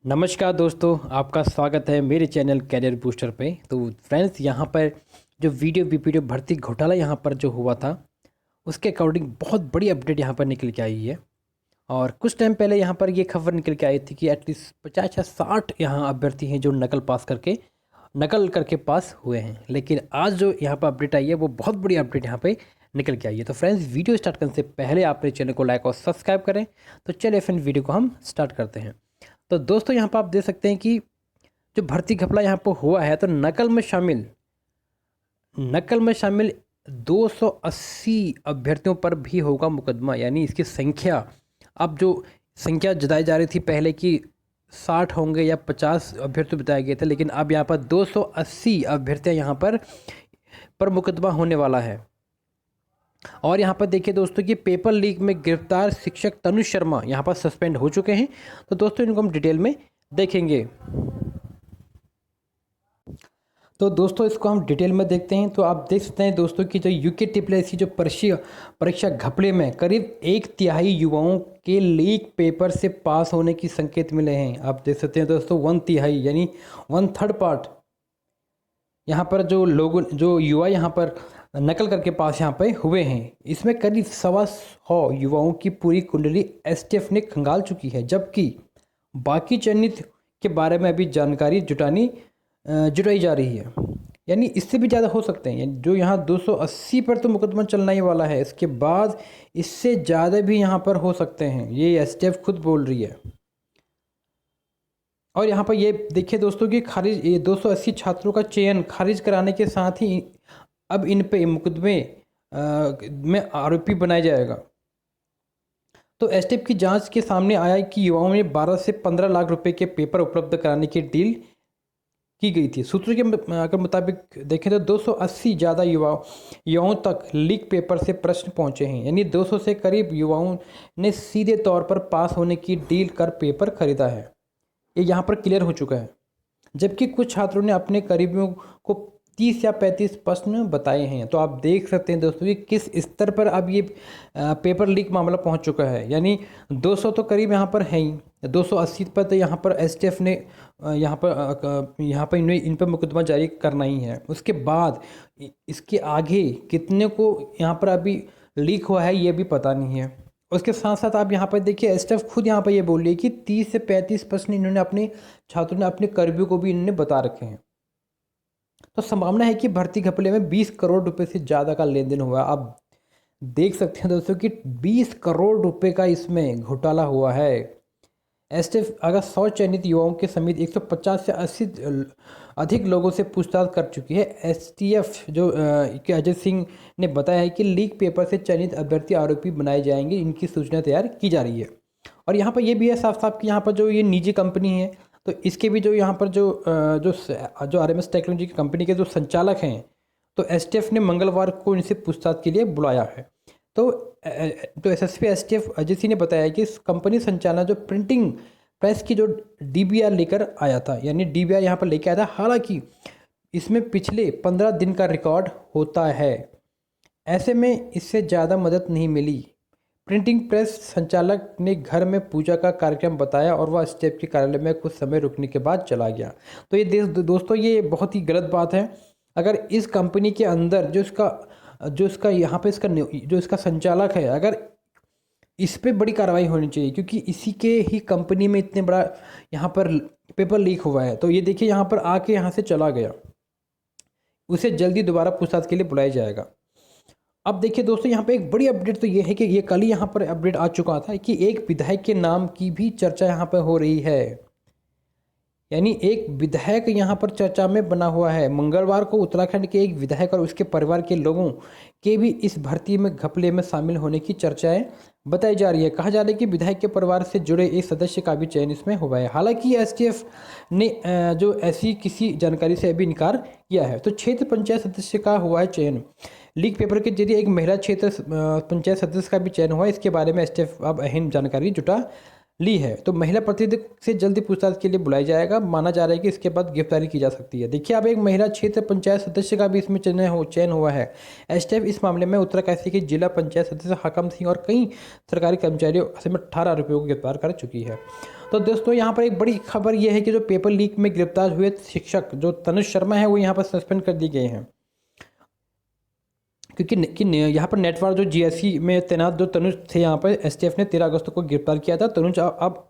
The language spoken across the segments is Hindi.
नमस्कार दोस्तों, आपका स्वागत है मेरे चैनल कैरियर बूस्टर पे। तो फ्रेंड्स, यहाँ पर जो वीडियो बीपीडीओ भर्ती घोटाला यहाँ पर जो हुआ था, उसके अकॉर्डिंग बहुत बड़ी अपडेट यहाँ पर निकल के आई है। और कुछ टाइम पहले यहाँ पर ये खबर निकल के आई थी कि एटलीस्ट 50 या 60 यहाँ अभ्यर्थी हैं जो नकल करके पास हुए हैं। लेकिन आज जो यहाँ पर अपडेट आई है वो बहुत बड़ी अपडेट यहाँ पे निकल के आई है। तो फ्रेंड्स, वीडियो स्टार्ट करने से पहले आप मेरे चैनल को लाइक और सब्सक्राइब करें। तो चलिए फ्रेंड, वीडियो को हम स्टार्ट करते हैं। तो दोस्तों, यहाँ पर आप देख सकते हैं कि जो भर्ती घपला यहाँ पर हुआ है, तो नकल में शामिल 280 अभ्यर्थियों पर भी होगा मुकदमा। यानी इसकी संख्या, अब जो संख्या जताई जा रही थी पहले कि 60 होंगे या 50 अभ्यर्थी बताए गए थे, लेकिन अब यहाँ पर 280 अभ्यर्थियाँ यहाँ पर मुकदमा होने वाला है। और यहाँ पर देखिए दोस्तों कि पेपर लीक में गिरफ्तार शिक्षक तनुज शर्मा यहाँ पर सस्पेंड हो चुके हैं। तो दोस्तों, इनको हम डिटेल में देखेंगे। तो दोस्तों, इसको हम डिटेल में देखते हैं। तो आप देख सकते हैं दोस्तों कि जो यूके ट्रिपल जो परीक्षा घपले में करीब 1/3 युवाओं के लीक पेपर से पास होने की संकेत मिले हैं। आप देख सकते हैं दोस्तों, 1/3 यानी 1/3 पार्ट यहाँ पर जो युवा यहाँ पर नकल करके पास यहाँ पे हुए हैं। इसमें करीब 125 युवाओं की पूरी कुंडली एसटीएफ ने खंगाल चुकी है, जबकि बाकी चयनित के बारे में अभी जानकारी जुटाई जा रही है। यानी इससे भी ज़्यादा हो सकते हैं। जो यहाँ 280 पर तो मुकदमा चलना ही वाला है, इसके बाद इससे ज़्यादा भी यहाँ पर हो सकते हैं, ये एसटीएफ खुद बोल रही है। और यहाँ पर ये देखिए दोस्तों कि ये 280 छात्रों का चयन खारिज कराने के साथ ही अब इन पे मुकदमे में आरोपी बनाया जाएगा। तो एसटीएफ की जांच के सामने आया कि युवाओं ने 12 से 15 लाख रुपए के पेपर उपलब्ध कराने की डील की गई थी। सूत्रों के अगर मुताबिक देखें तो 280 ज़्यादा युवाओं तक लीक पेपर से प्रश्न पहुंचे हैं। यानी 200 से करीब युवाओं ने सीधे तौर पर पास होने की डील कर पेपर खरीदा है। ये यहाँ पर क्लियर हो चुका है। जबकि कुछ छात्रों ने अपने करीबियों को 30 या 35 प्रश्न बताए हैं। तो आप देख सकते हैं दोस्तों कि किस स्तर पर अब ये पेपर लीक मामला पहुंच चुका है। यानी 200 तो करीब यहाँ पर है ही, 280 पर तो यहाँ पर एसटीएफ ने यहाँ पर इन पर मुकदमा जारी करना ही है। उसके बाद इसके आगे कितने को यहाँ पर अभी लीक हुआ है ये भी पता नहीं है। उसके साथ साथ आप यहाँ पर देखिए, एसटीएफ खुद यहाँ पर ये बोल रही है कि 30 से 35 प्रश्न इन्होंने अपने छात्रों ने अपने कर्मियों को भी इन्होंने बता रखे हैं। तो संभावना है कि भर्ती घपले में 20 करोड़ रुपए से ज़्यादा का लेन देन हुआ। आप देख सकते हैं दोस्तों कि 20 करोड़ रुपए का इसमें घोटाला हुआ है। एसटीएफ अगर 100 चयनित युवाओं के समेत 150 से 80 अधिक लोगों से पूछताछ कर चुकी है। एसटीएफ के अजय सिंह ने बताया है कि लीक पेपर से चयनित अभ्यर्थी आरोपी बनाए जाएंगे। इनकी सूचना तैयार की जा रही है। और यहाँ पर यह भी है साफ साफ कि यहाँ पर जो ये निजी कंपनी है, तो इसके भी जो यहाँ पर जो आरएमएस टेक्नोलॉजी की कंपनी के जो संचालक हैं, तो एसटीएफ ने मंगलवार को इनसे पूछताछ के लिए बुलाया है। तो एसएसपी एसटीएफ अजय सिंह ने बताया कि इस कंपनी संचालक जो प्रिंटिंग प्रेस की जो डीबीआर लेकर आया था, यानी डीबीआर यहाँ पर लेकर आया था। हालांकि इसमें पिछले 15 दिन का रिकॉर्ड होता है, ऐसे में इससे ज़्यादा मदद नहीं मिली। प्रिंटिंग प्रेस संचालक ने घर में पूजा का कार्यक्रम बताया और वह एसटीएफ के कार्यालय में कुछ समय रुकने के बाद चला गया। तो ये दोस्तों, ये बहुत ही गलत बात है। अगर इस कंपनी के अंदर जो इसका संचालक है, अगर इस पर बड़ी कार्रवाई होनी चाहिए, क्योंकि इसी के ही कंपनी में इतने बड़ा यहाँ पर पेपर लीक हुआ है। तो ये देखिए, यहाँ पर आके यहाँ से चला गया, उसे जल्दी दोबारा पूछताछ के लिए बुलाया जाएगा। अब देखिए दोस्तों, यहाँ पे एक बड़ी अपडेट तो ये है कि ये कल ही यहाँ पर अपडेट आ चुका था कि एक विधायक के नाम की भी चर्चा यहाँ पर हो रही है। यानी एक विधायक यहाँ पर चर्चा में बना हुआ है। मंगलवार को उत्तराखंड के एक विधायक और उसके परिवार के लोगों के भी इस भर्ती में घपले में शामिल होने की चर्चाएं बताई जा रही है। कहा जा रहा है कि विधायक के परिवार से जुड़े एक सदस्य का भी चयन इसमें हुआ है। हालांकि एसटीएफ ने जो ऐसी किसी जानकारी से अभी इनकार किया है। तो क्षेत्र पंचायत सदस्य का हुआ है चयन। लीक पेपर के जरिए एक महिला क्षेत्र पंचायत सदस्य का भी चयन हुआ। इसके बारे में एसटीएफ अब अहम जानकारी जुटा ली है। तो महिला प्रतिनिधि से जल्दी पूछताछ के लिए बुलाया जाएगा। माना जा रहा है कि इसके बाद गिरफ्तारी की जा सकती है। देखिए, अब एक महिला क्षेत्र पंचायत सदस्य का भी इसमें चयन हुआ है। एसटीएफ इस मामले में उत्तरकाशी के जिला पंचायत सदस्य हाकम सिंह और कई सरकारी कर्मचारियों समेत 18 आरोपियों को गिरफ्तार कर चुकी है। तो दोस्तों यहाँ पर एक बड़ी खबर यह है कि जो पेपर लीक में गिरफ्तार हुए शिक्षक जो तनुज शर्मा है वो यहाँ पर सस्पेंड कर दिए गए हैं, क्योंकि यहाँ पर नेटवर्क जो जीएससी में तैनात जो तनुज थे यहाँ पर एसटीएफ ने 13 अगस्त को गिरफ्तार किया था। तनुज अब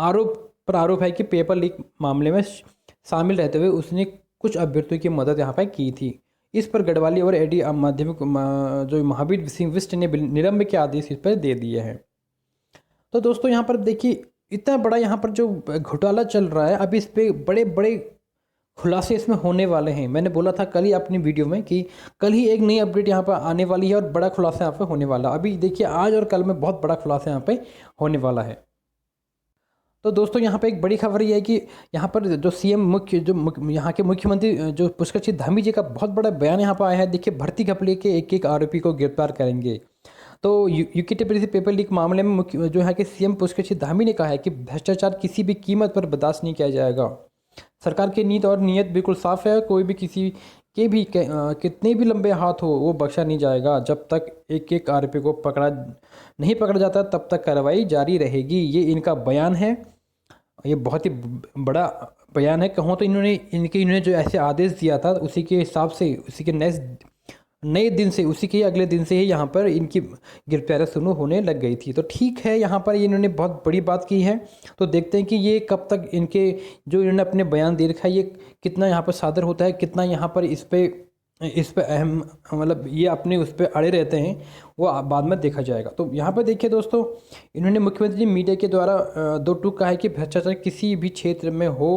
आरोप है कि पेपर लीक मामले में शामिल रहते हुए उसने कुछ अभ्यर्थियों की मदद यहाँ पर की थी। इस पर गढ़वाली और एडी माध्यमिक जो महावीर सिंह बिष्ट ने निलंबन के आदेश इस पर दे दिए हैं। तो दोस्तों यहाँ पर देखिए इतना बड़ा यहाँ पर जो घोटाला चल रहा है, अभी इस पर बड़े बड़े खुलासे इसमें होने वाले हैं। मैंने बोला था कल ही अपनी वीडियो में कि कल ही एक नई अपडेट यहाँ पर आने वाली है और बड़ा खुलासा यहाँ पर होने वाला। अभी देखिए आज और कल में बहुत बड़ा खुलासा यहाँ पे होने वाला है। तो दोस्तों यहाँ पे एक बड़ी खबर ये है कि यहाँ पर जो सीएम यहाँ के मुख्यमंत्री जो पुष्कर सिंह धामी जी का बहुत बड़ा बयान यहाँ पर आया है। देखिए भर्ती घपले के एक एक आरोपी को गिरफ्तार करेंगे। तो यूकेटीपीएससी पेपर लीक मामले में जो यहाँ के सीएम पुष्कर सिंह धामी ने कहा है कि भ्रष्टाचार किसी भी कीमत पर बर्दाश्त नहीं किया जाएगा। सरकार की नीति और नीयत बिल्कुल साफ है, कोई भी किसी के भी कितने भी लंबे हाथ हो वो बख्शा नहीं जाएगा। जब तक एक एक आरोपी को नहीं पकड़ा जाता तब तक कार्रवाई जारी रहेगी। ये इनका बयान है, ये बहुत ही बड़ा बयान है। कहूँ तो इन्होंने जो ऐसे आदेश दिया था उसी के हिसाब से उसी के नए दिन से उसी के अगले दिन से ही यहाँ पर इनकी गिरफ्तारियाँ शुरू होने लग गई थी। तो ठीक है, यहाँ पर इन्होंने बहुत बड़ी बात की है। तो देखते हैं कि ये कब तक इनके जो इन्होंने अपने बयान दे रखा है ये कितना यहाँ पर सादर होता है, कितना यहाँ पर इस पर अहम मतलब ये अपने उस पर अड़े रहते हैं, वो बाद में देखा जाएगा। तो यहाँ पर देखिए दोस्तों, इन्होंने मुख्यमंत्री मीडिया के द्वारा दो टूक कहा है कि भ्रष्टाचार किसी भी क्षेत्र में हो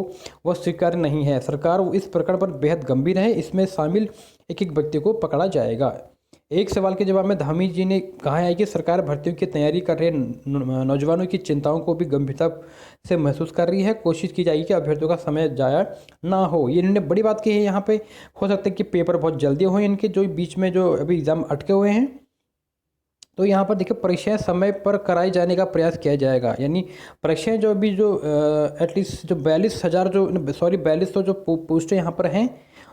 वह स्वीकार्य नहीं है। सरकार इस प्रकरण पर बेहद गंभीर है, इसमें शामिल एक एक व्यक्ति को पकड़ा जाएगा। एक सवाल के जवाब में धामी जी ने कहा है कि सरकार भर्तियों की तैयारी कर रहे नौजवानों की चिंताओं को भी गंभीरता से महसूस कर रही है। कोशिश की जाएगी कि अभ्यर्थियों का समय जाया ना हो। ये इन्होंने बड़ी बात की है। यहाँ पे हो सकता है कि पेपर बहुत जल्दी हो इनके, जो बीच में जो अभी एग्ज़ाम अटके हुए हैं। तो यहाँ पर देखिए परीक्षाएं समय पर कराए जाने का प्रयास किया जाएगा। यानी परीक्षाएं जो अभी जो एटलीस्ट जो 4200 जो पोस्टें यहाँ पर हैं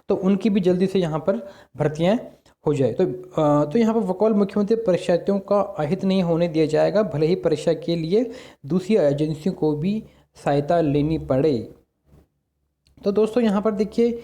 तो उनकी भी जल्दी से यहाँ पर भर्तियाँ हो जाए। तो यहाँ पर वकाल मुख्यमंत्री परीक्षार्थियों का अहित नहीं होने दिया जाएगा, भले ही परीक्षा के लिए दूसरी एजेंसियों को भी सहायता लेनी पड़े। तो दोस्तों यहाँ पर देखिए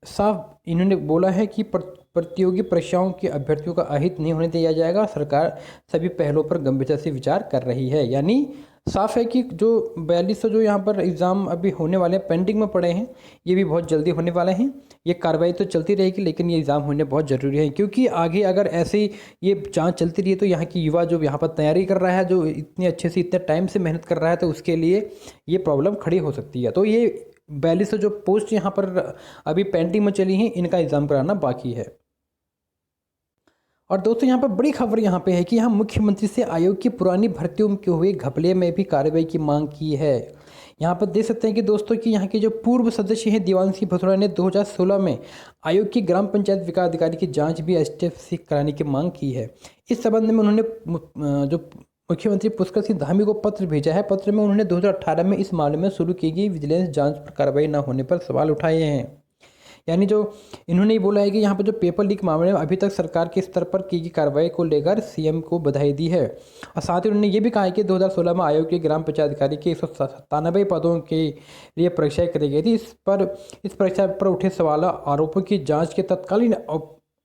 साफ इन्होंने बोला है कि प्रतियोगी परीक्षाओं के अभ्यर्थियों का अहित नहीं होने दिया जाएगा। सरकार सभी पहलों पर गंभीरता से विचार कर रही है। यानी साफ है कि जो 4200 जो यहाँ पर एग्ज़ाम अभी होने वाले हैं, पेंडिंग में पड़े हैं, ये भी बहुत जल्दी होने वाले हैं। ये कार्रवाई तो चलती रहेगी, लेकिन ये एग्ज़ाम होने बहुत ज़रूरी है, क्योंकि आगे अगर ऐसे ही ये जांच चलती रही तो यहाँ की युवा जो यहाँ पर तैयारी कर रहा है, जो इतने अच्छे से इतने टाइम से मेहनत कर रहा है, तो उसके लिए ये प्रॉब्लम खड़ी हो सकती है। तो ये 4200 जो पोस्ट यहाँ पर अभी पेंडिंग में चली हैं, इनका एग्ज़ाम कराना बाकी है। और दोस्तों यहाँ पर बड़ी खबर यहाँ पे है कि यहाँ मुख्यमंत्री से आयोग की पुरानी भर्तियों के हुए घपले में भी कार्रवाई की मांग की है। यहाँ पर देख सकते हैं कि दोस्तों कि यहाँ के जो पूर्व सदस्य हैं देवांशी भथुरा ने 2016 में आयोग की ग्राम पंचायत विकास अधिकारी की जांच भी एसटीएफ से कराने की मांग की है। इस संबंध में उन्होंने जो मुख्यमंत्री पुष्कर सिंह धामी को पत्र भेजा है। पत्र में उन्होंने 2018 में इस मामले में शुरू की गई विजिलेंस जांच पर कार्रवाई न होने पर सवाल उठाए हैं। यानी जो इन्होंने ये बोला है कि यहाँ पर जो पेपर लीक मामले में अभी तक सरकार के स्तर पर की गई कार्रवाई को लेकर सीएम को बधाई दी है। और साथ ही उन्होंने ये भी कहा है कि 2016 में आयोग के ग्राम पंचायत अधिकारी के 197 पदों के लिए परीक्षाएं करी गई थी। इस परीक्षा पर उठे सवाल आरोपों की जाँच के तत्कालीन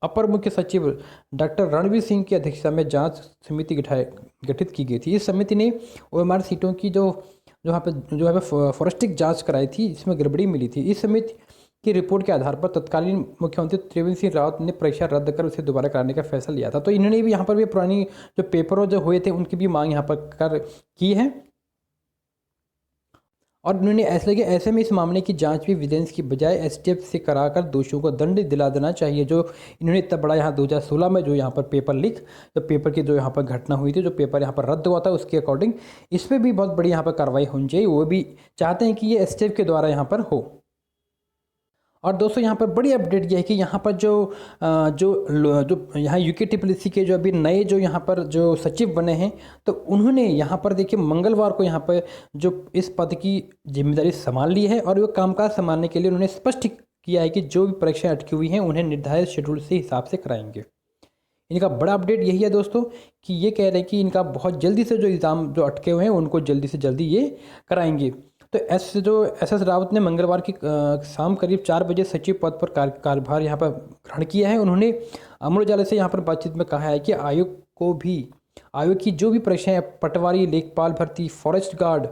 अपर मुख्य सचिव डॉक्टर रणवीर सिंह की अध्यक्षता में जांच समिति गठित की गई थी। इस समिति ने ओएमआर सीटों की जो यहाँ पे फॉरेस्टिक जांच कराई थी, इसमें गड़बड़ी मिली थी। इस समिति की रिपोर्ट के आधार पर तत्कालीन मुख्यमंत्री त्रिवेंद्र सिंह रावत ने परीक्षा रद्द कर उसे दोबारा कराने का फैसला लिया था। तो इन्होंने भी यहाँ पर भी पुरानी जो पेपर जो हुए थे उनकी भी मांग यहाँ पर की है। और उन्होंने ऐसे में इस मामले की जांच भी विजिलेंस की बजाय एसटीएफ से कराकर दोषियों को दंड दिला देना चाहिए। जो इन्होंने इतना बड़ा यहाँ 2016 में जो यहाँ पर पेपर लीक, जो पेपर की जो यहाँ पर घटना हुई थी, जो पेपर यहाँ पर रद्द हुआ था, उसके अकॉर्डिंग इस पर भी बहुत बड़ी यहाँ पर कार्रवाई होनी चाहिए। वो भी चाहते हैं कि ये एसटीएफ के द्वारा यहाँ पर हो। और दोस्तों यहाँ पर बड़ी अपडेट यह है कि यहाँ पर जो यहाँ यूकेटीपीएससी के जो अभी नए जो यहाँ पर जो सचिव बने हैं, तो उन्होंने यहाँ पर देखिए मंगलवार को यहाँ पर जो इस पद की जिम्मेदारी संभाल ली है। और वो कामकाज संभालने के लिए उन्होंने स्पष्ट किया है कि जो भी परीक्षाएं अटकी हुई हैं उन्हें निर्धारित शेड्यूल से हिसाब से कराएंगे। इनका बड़ा अपडेट यही है दोस्तों कि ये कह रहे हैं कि इनका बहुत जल्दी से जो एग्ज़ाम जो अटके हुए हैं उनको जल्दी से जल्दी ये कराएंगे। तो एस एस रावत ने मंगलवार की शाम करीब 4 बजे सचिव पद पर कार्यभार यहाँ पर ग्रहण किया है। उन्होंने अमर उजाला से यहाँ पर बातचीत में कहा है कि आयोग की जो भी परीक्षाएं पटवारी, लेखपाल भर्ती, फॉरेस्ट गार्ड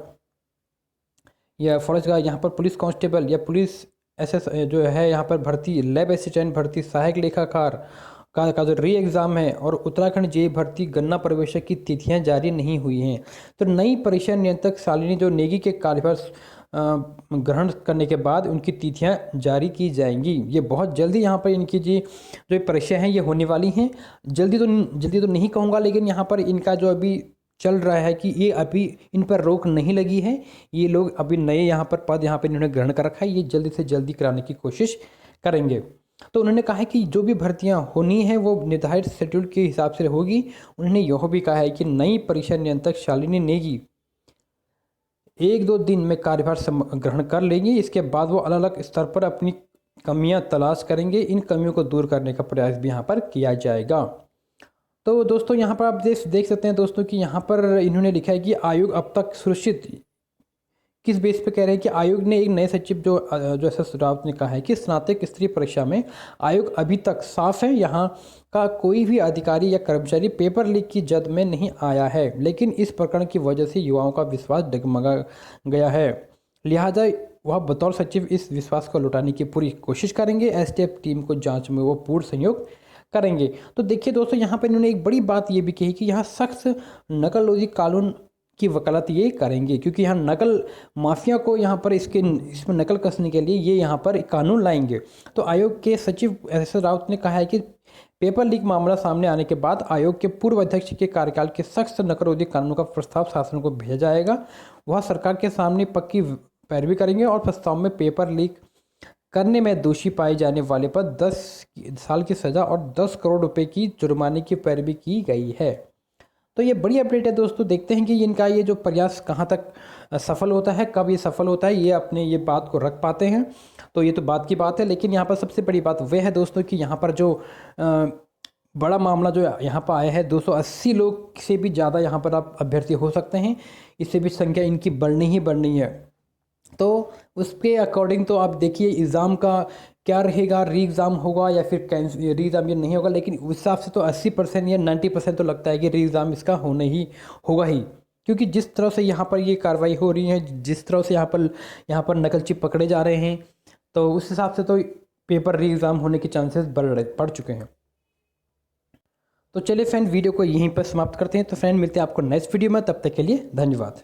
यहाँ पर पुलिस कांस्टेबल या पुलिस एसएस जो है यहाँ पर भर्ती, लैब असिस्टेंट भर्ती, सहायक लेखाकार का जो री एग्ज़ाम है और उत्तराखंड जेई भर्ती गन्ना प्रवेशक की तिथियां जारी नहीं हुई हैं। तो नई परीक्षा नियंत्रक शालिनी जो नेगी के कार्यभार ग्रहण करने के बाद उनकी तिथियां जारी की जाएंगी। ये बहुत जल्दी यहाँ पर इनकी जो परीक्षा हैं ये होने वाली हैं। जल्दी तो नहीं कहूँगा, लेकिन यहाँ पर इनका जो अभी चल रहा है कि ये अभी इन पर रोक नहीं लगी है। ये लोग अभी नए यहाँ पर पद यहाँ पर इन्होंने ग्रहण कर रखा है, ये जल्दी से जल्दी कराने की कोशिश करेंगे। तो उन्होंने कहा है कि जो भी भर्तियां होनी है वो निर्धारित शेड्यूल के हिसाब से होगी। उन्होंने यह भी कहा है कि नई परीक्षा नियंत्रक शालिनी नेगी 1-2 दिन में कार्यभार ग्रहण कर लेंगी। इसके बाद वो अलग अलग स्तर पर अपनी कमियां तलाश करेंगे। इन कमियों को दूर करने का प्रयास भी यहाँ पर किया जाएगा। तो दोस्तों यहाँ पर आप देख सकते हैं दोस्तों कि यहाँ पर इन्होंने लिखा है कि आयोग अब तक सुरक्षित, किस बेस पे कह रहे हैं कि आयोग ने एक नए सचिव जो एस एस रावत ने कहा है कि स्नातक स्तरीय परीक्षा में आयोग अभी तक साफ है। यहाँ का कोई भी अधिकारी या कर्मचारी पेपर लीक की जद में नहीं आया है, लेकिन इस प्रकरण की वजह से युवाओं का विश्वास डगमगा गया है। लिहाजा वह बतौर सचिव इस विश्वास को लौटाने की पूरी कोशिश करेंगे। एसटीएफ टीम को जांच में वो पूर्ण सहयोग करेंगे। तो देखिए दोस्तों, यहाँ पर इन्होंने एक बड़ी बात ये भी कही कि यहाँ सख्त नकलबाजी कानून की वकालत ये करेंगे, क्योंकि यहाँ नकल माफिया को यहाँ पर इसमें नकल कसने के लिए ये यहाँ पर कानून लाएंगे। तो आयोग के सचिव एस एस रावत ने कहा है कि पेपर लीक मामला सामने आने के बाद आयोग के पूर्व अध्यक्ष के कार्यकाल के सख्त नकलरोधी कानून का प्रस्ताव शासन को भेजा जाएगा। वह सरकार के सामने पक्की पैरवी करेंगे और प्रस्ताव में पेपर लीक करने में दोषी पाए जाने वाले पर 10 साल की सजा और 10 करोड़ रुपए की जुर्माने की पैरवी की गई है। तो ये बड़ी अपडेट है दोस्तों। देखते हैं कि इनका ये जो प्रयास कहाँ तक सफल होता है, कब ये सफल होता है, ये अपने ये बात को रख पाते हैं। तो ये तो बात की बात है, लेकिन यहाँ पर सबसे बड़ी बात वह है दोस्तों कि यहाँ पर जो बड़ा मामला जो यहाँ पर आया है 280 लोग से भी ज़्यादा यहाँ पर आप अभ्यर्थी हो सकते हैं। इससे भी संख्या इनकी बढ़नी है। तो उसके अकॉर्डिंग तो आप देखिए एग्ज़ाम का क्या रहेगा, री एग्ज़ाम होगा या फिर री एग्ज़ाम ये नहीं होगा, लेकिन उस हिसाब से तो 80% या 90% तो लगता है कि री एग्ज़ाम इसका होगा ही, क्योंकि जिस तरह से यहाँ पर ये कार्रवाई हो रही है, जिस तरह से यहाँ पर नकलची पकड़े जा रहे हैं, तो उस हिसाब से तो पेपर री एग्ज़ाम होने के चांसेस बढ़ चुके हैं। तो चलिए फ्रेंड, वीडियो को यहीं पर समाप्त करते हैं। तो फ्रेंड, मिलते हैं आपको नेक्स्ट वीडियो में, तब तक के लिए धन्यवाद।